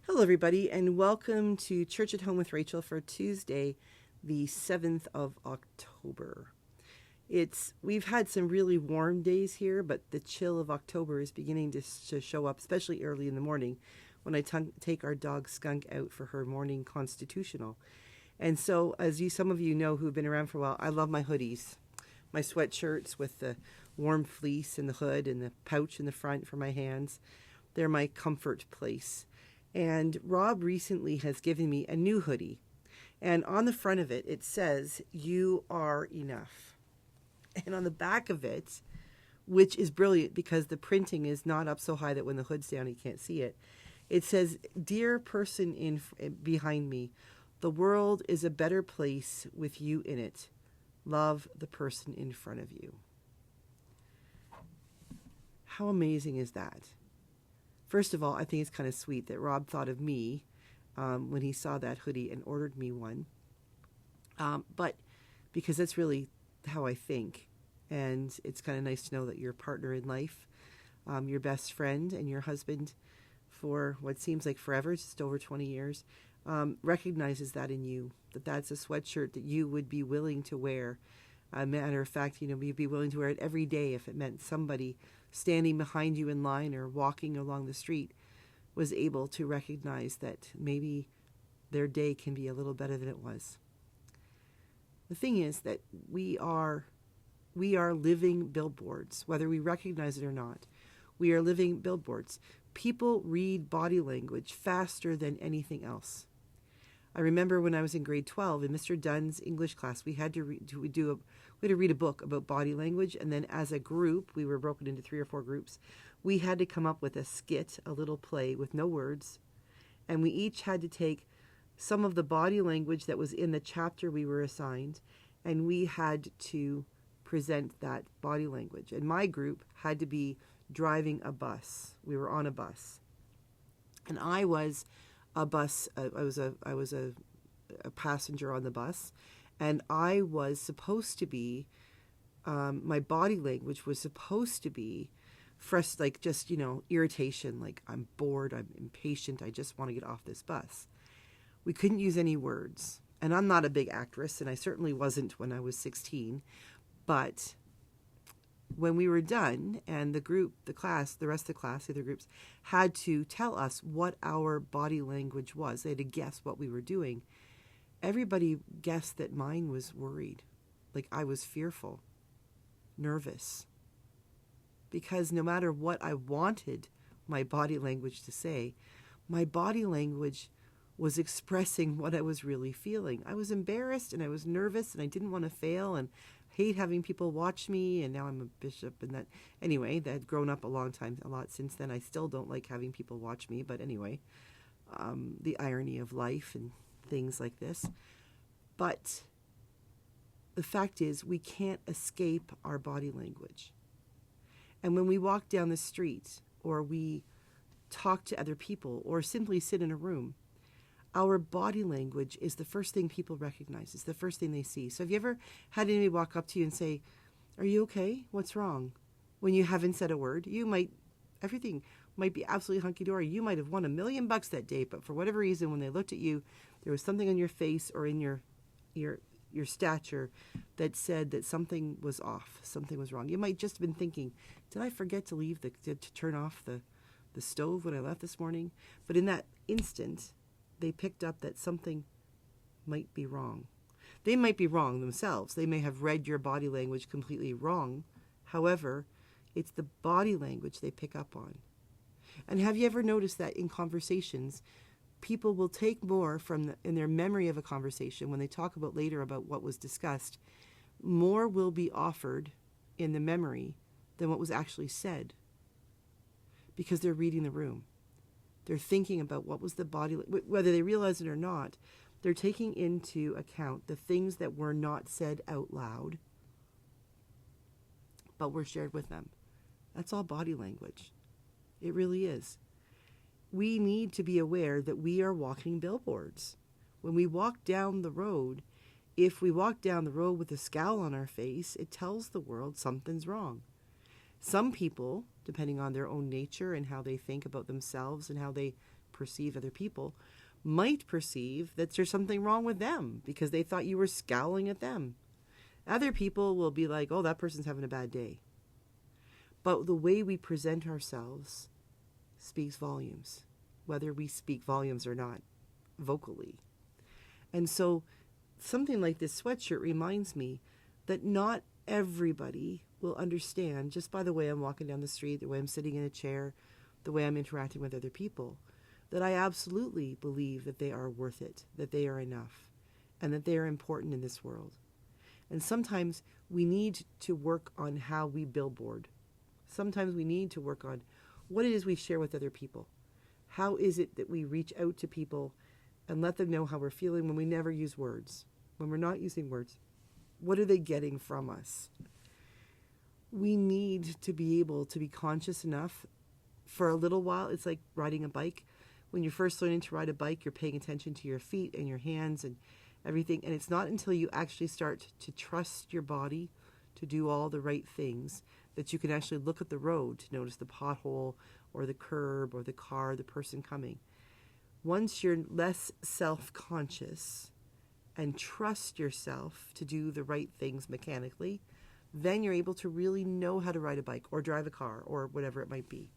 Hello, everybody, and welcome to Church at Home with Rachel for Tuesday, the 7th of October. We've had some really warm days here, but the chill of October is beginning to show up, especially early in the morning when I take our dog Skunk out for her morning constitutional. And so, as some of you know who've been around for a while, I love my hoodies, my sweatshirts with the warm fleece and the hood and the pouch in the front for my hands. They're my comfort place. And Rob recently has given me a new hoodie. And on the front of it, it says, "You are enough." And on the back of it, which is brilliant because the printing is not up so high that when the hood's down, you can't see it. It says, "Dear person behind me, the world is a better place with you in it. Love the person in front of you." How amazing is that? First of all, I think it's kind of sweet that Rob thought of me when he saw that hoodie and ordered me one. But because that's really how I think. And it's kind of nice to know that your partner in life, your best friend and your husband for what seems like forever, just over 20 years, recognizes that in you, that's a sweatshirt that you would be willing to wear. Matter of fact, you'd be willing to wear it every day if it meant somebody standing behind you in line or walking along the street was able to recognize that maybe their day can be a little better than it was. The thing is that we are living billboards, whether we recognize it or not. We are living billboards. People read body language faster than anything else. I remember when I was in grade 12 in Mr. Dunn's English class, we had to read a book about body language, and then as a group, we were broken into 3 or 4 groups. We had to come up with a skit, a little play with no words, and we each had to take some of the body language that was in the chapter we were assigned, and we had to present that body language. And my group had to be driving a bus. We were on a bus, and I was a passenger on the bus, and I was supposed to be, my body language was supposed to be like just, irritation, like I'm bored, I'm impatient, I just want to get off this bus. We couldn't use any words, and I'm not a big actress, and I certainly wasn't when I was 16, but when we were done and the rest of the class, the other groups, had to tell us what our body language was. They had to guess what we were doing. Everybody guessed that mine was worried. Like I was fearful, nervous. Because no matter what I wanted my body language to say, my body language was expressing what I was really feeling. I was embarrassed and I was nervous and I didn't want to fail and hate having people watch me, and now I'm a bishop, and that had grown up a lot since then. I still don't like having people watch me, but anyway, the irony of life and things like this. But the fact is, we can't escape our body language. And when we walk down the street, or we talk to other people, or simply sit in a room, our body language is the first thing people recognize. It's the first thing they see. So have you ever had anybody walk up to you and say, "Are you okay? What's wrong?" When you haven't said a word, everything might be absolutely hunky-dory. You might have won $1 million that day, but for whatever reason, when they looked at you, there was something on your face or in your stature that said that something was off, something was wrong. You might just have been thinking, "Did I forget to turn off the stove when I left this morning?" But in that instant, they picked up that something might be wrong. They might be wrong themselves. They may have read your body language completely wrong. However, it's the body language they pick up on. And have you ever noticed that in conversations, people will take more in their memory of a conversation when they talk about later about what was discussed, more will be offered in the memory than what was actually said, because they're reading the room. They're thinking about what was the body, whether they realize it or not, they're taking into account the things that were not said out loud, but were shared with them. That's all body language. It really is. We need to be aware that we are walking billboards. When we walk down the road, if we walk down the road with a scowl on our face, it tells the world something's wrong. Some people, depending on their own nature and how they think about themselves and how they perceive other people might perceive that there's something wrong with them because they thought you were scowling at them. Other people will be like, oh, that person's having a bad day. But the way we present ourselves speaks volumes, whether we speak volumes or not, vocally. And so something like this sweatshirt reminds me that not everybody will understand just by the way I'm walking down the street, the way I'm sitting in a chair, the way I'm interacting with other people, that I absolutely believe that they are worth it, that they are enough, and that they are important in this world. And sometimes we need to work on how we billboard. Sometimes we need to work on what it is we share with other people. How is it that we reach out to people and let them know how we're feeling when we never use words, when we're not using words? What are they getting from us? We need to be able to be conscious enough for a little while. It's like riding a bike. When you're first learning to ride a bike, you're paying attention to your feet and your hands and everything. And it's not until you actually start to trust your body to do all the right things that you can actually look at the road to notice the pothole or the curb or the car, the person coming. Once you're less self-conscious and trust yourself to do the right things mechanically, then you're able to really know how to ride a bike or drive a car or whatever it might be.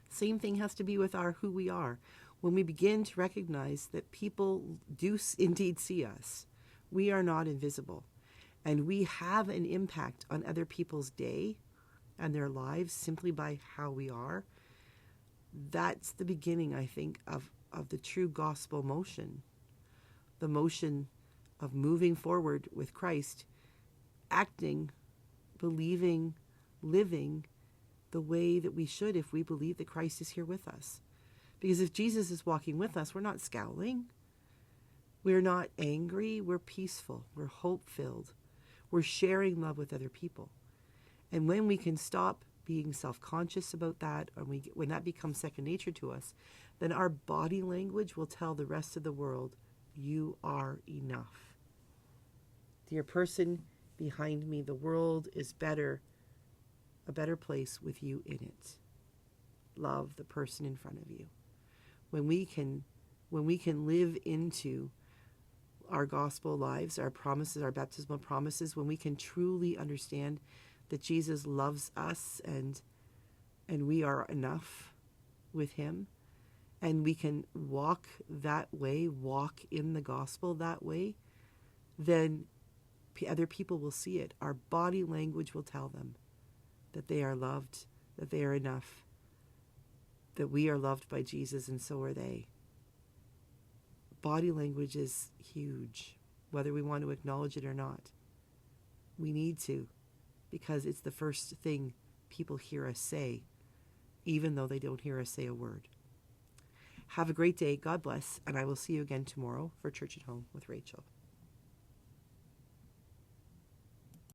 Same thing has to be with our who we are. When we begin to recognize that people do indeed see us, we are not invisible, and we have an impact on other people's day and their lives simply by how we are. That's the beginning, I think, of the true gospel motion, the motion of moving forward with Christ, acting, believing, living the way that we should if we believe that Christ is here with us. Because if Jesus is walking with us, we're not scowling. We're not angry. We're peaceful. We're hope-filled. We're sharing love with other people. And when we can stop being self-conscious about that, or when that becomes second nature to us, then our body language will tell the rest of the world, you are enough. Dear person behind me, the world is better, a better place with you in it. Love the person in front of you. When we can live into our gospel lives, our promises, our baptismal promises, when we can truly understand that Jesus loves us and we are enough with him, and we can walk that way, walk in the gospel that way, then other people will see it. Our body language will tell them that they are loved, that they are enough, that we are loved by Jesus, and so are they. Body language is huge, whether we want to acknowledge it or not. We need to, because it's the first thing people hear us say, even though they don't hear us say a word. Have a great day. God bless, and I will see you again tomorrow for Church at Home with Rachel.